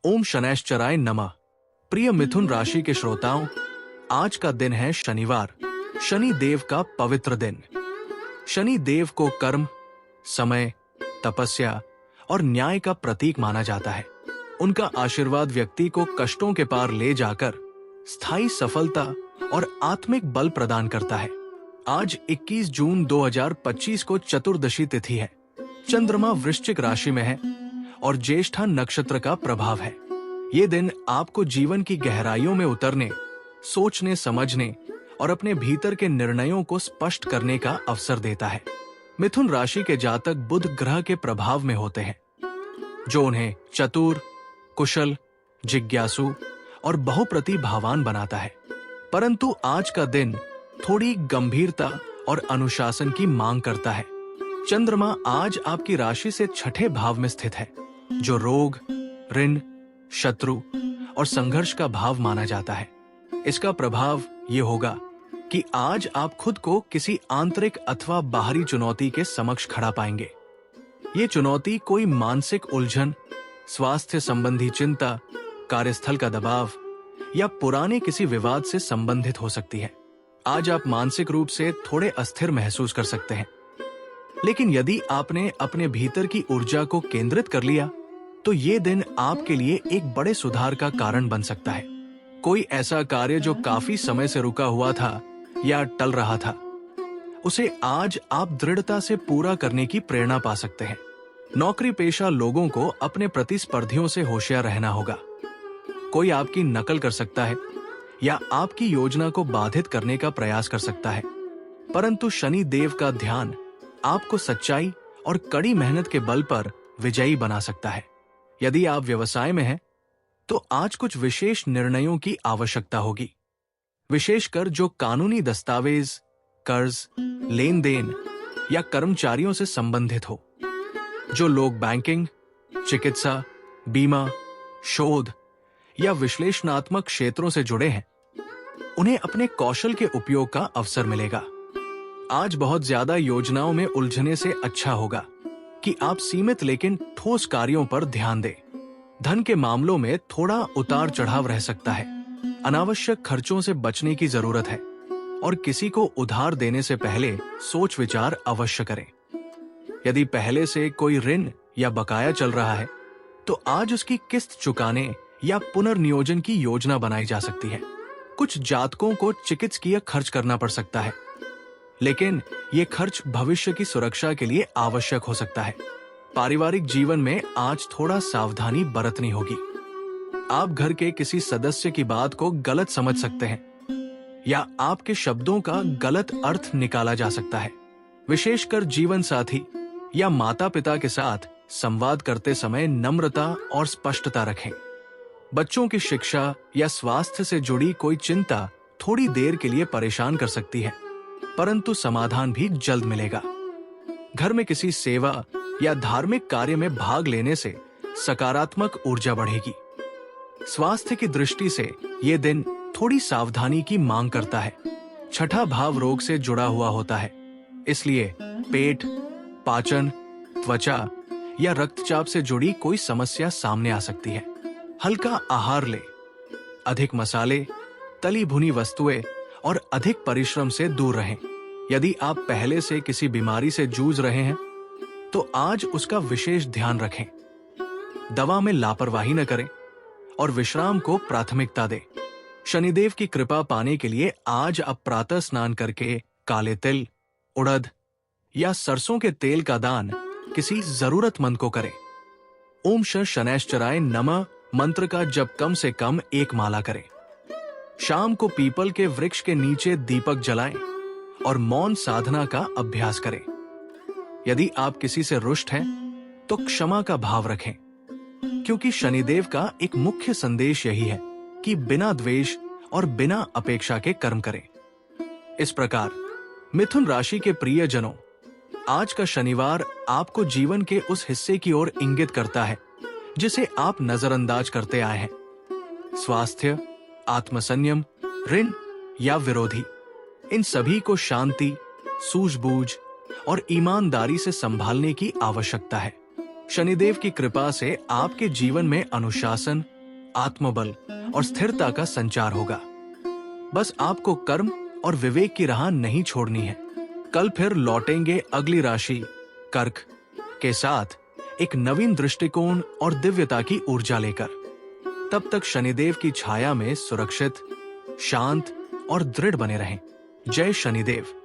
ओम शनैश्चराय नमः। प्रिय मिथुन राशि के श्रोताओं, आज का दिन है शनिवार, शनि देव का पवित्र दिन। शनि देव को कर्म, समय, तपस्या और न्याय का प्रतीक माना जाता है। उनका आशीर्वाद व्यक्ति को कष्टों के पार ले जाकर स्थायी सफलता और आत्मिक बल प्रदान करता है। आज 21 जून 2025 को चतुर्दशी तिथि है। चंद्रमा वृश्चिक राशि में है और ज्येष्ठा नक्षत्र का प्रभाव है। ये दिन आपको जीवन की गहराइयों में उतरने, सोचने समझने और अपने भीतर के निर्णयों को स्पष्ट करने का अवसर देता है। मिथुन राशि के जातक बुध ग्रह के प्रभाव में होते हैं, जो उन्हें चतुर, कुशल, जिज्ञासु और बहुप्रतिभावान बनाता है। परंतु आज का दिन थोड़ी गंभीरता और अनुशासन की मांग करता है। चंद्रमा आज आपकी राशि से छठे भाव में स्थित है, जो रोग, ऋण, शत्रु और संघर्ष का भाव माना जाता है। इसका प्रभाव ये होगा कि आज आप खुद को किसी आंतरिक अथवा बाहरी चुनौती के समक्ष खड़ा पाएंगे। ये चुनौती कोई मानसिक उलझन, स्वास्थ्य संबंधी चिंता, कार्यस्थल का दबाव या पुराने किसी विवाद से संबंधित हो सकती है। आज आप मानसिक रूप से थोड़े अस्थिर महसूस कर सकते हैं, लेकिन यदि आपने अपने भीतर की ऊर्जा को केंद्रित कर लिया तो ये दिन आपके लिए एक बड़े सुधार का कारण बन सकता है। कोई ऐसा कार्य जो काफी समय से रुका हुआ था या टल रहा था, उसे आज आप दृढ़ता से पूरा करने की प्रेरणा पा सकते हैं। नौकरी पेशा लोगों को अपने प्रतिस्पर्धियों से होशियार रहना होगा। कोई आपकी नकल कर सकता है या आपकी योजना को बाधित करने का प्रयास कर सकता है, परंतु शनि देव का ध्यान आपको सच्चाई और कड़ी मेहनत के बल पर विजयी बना सकता है। यदि आप व्यवसाय में हैं, तो आज कुछ विशेष निर्णयों की आवश्यकता होगी, विशेषकर जो कानूनी दस्तावेज, कर्ज, लेन देन या कर्मचारियों से संबंधित हो। जो लोग बैंकिंग, चिकित्सा, बीमा, शोध या विश्लेषणात्मक क्षेत्रों से जुड़े हैं, उन्हें अपने कौशल के उपयोग का अवसर मिलेगा। आज बहुत ज्यादा योजनाओं में उलझने से अच्छा होगा कि आप सीमित लेकिन ठोस कार्यों पर ध्यान दें। धन के मामलों में थोड़ा उतार चढ़ाव रह सकता है। अनावश्यक खर्चों से बचने की जरूरत है और किसी को उधार देने से पहले सोच विचार अवश्य करें। यदि पहले से कोई ऋण या बकाया चल रहा है, तो आज उसकी किस्त चुकाने या पुनर्नियोजन की योजना बनाई जा सकती है। कुछ जातकों को चिकित्सकीय खर्च करना पड़ सकता है, लेकिन ये खर्च भविष्य की सुरक्षा के लिए आवश्यक हो सकता है। पारिवारिक जीवन में आज थोड़ा सावधानी बरतनी होगी। आप घर के किसी सदस्य की बात को गलत समझ सकते हैं या आपके शब्दों का गलत अर्थ निकाला जा सकता है। विशेषकर जीवन साथी या माता पिता के साथ संवाद करते समय नम्रता और स्पष्टता रखें। बच्चों की शिक्षा या स्वास्थ्य से जुड़ी कोई चिंता थोड़ी देर के लिए परेशान कर सकती है, परंतु समाधान भी जल्द मिलेगा। घर में किसी सेवा या धार्मिक कार्य में भाग लेने से सकारात्मक ऊर्जा बढ़ेगी। स्वास्थ्य की दृष्टि से ये दिन थोड़ी सावधानी की मांग करता है। छठा भाव रोग से जुड़ा हुआ होता है, इसलिए पेट, पाचन, त्वचा या रक्तचाप से जुड़ी कोई समस्या सामने आ सकती है। हल्का आहार ले, अधिक मसाले, तली भुनी वस्तुएं और अधिक परिश्रम से दूर रहें। यदि आप पहले से किसी बीमारी से जूझ रहे हैं, तो आज उसका विशेष ध्यान रखें। दवा में लापरवाही न करें और विश्राम को प्राथमिकता दें। शनिदेव की कृपा पाने के लिए आज आप प्रातः स्नान करके काले तिल, उड़द या सरसों के तेल का दान किसी जरूरतमंद को करें। ओम शनैश्चराय नमः मंत्र का जप कम से कम 1 माला करें। शाम को पीपल के वृक्ष के नीचे दीपक जलाएं और मौन साधना का अभ्यास करें। यदि आप किसी से रुष्ट हैं, तो क्षमा का भाव रखें, क्योंकि शनिदेव का एक मुख्य संदेश यही है कि बिना द्वेष और बिना अपेक्षा के कर्म करें। इस प्रकार मिथुन राशि के प्रियजनों, आज का शनिवार आपको जीवन के उस हिस्से की ओर इंगित करता है जिसे आप नजरअंदाज करते आए हैं। स्वास्थ्य, आत्मसंयम, ऋण या विरोधी, इन सभी को शांति, सूझबूझ और ईमानदारी से संभालने की आवश्यकता है। शनिदेव की कृपा से आपके जीवन में अनुशासन, आत्मबल और स्थिरता का संचार होगा। बस आपको कर्म और विवेक की राह नहीं छोड़नी है। कल फिर लौटेंगे अगली राशि कर्क के साथ एक नवीन दृष्टिकोण और दिव्यता की ऊर्जा लेकर। तब तक शनिदेव की छाया में सुरक्षित, शांत और दृढ़ बने रहें। जय शनिदेव।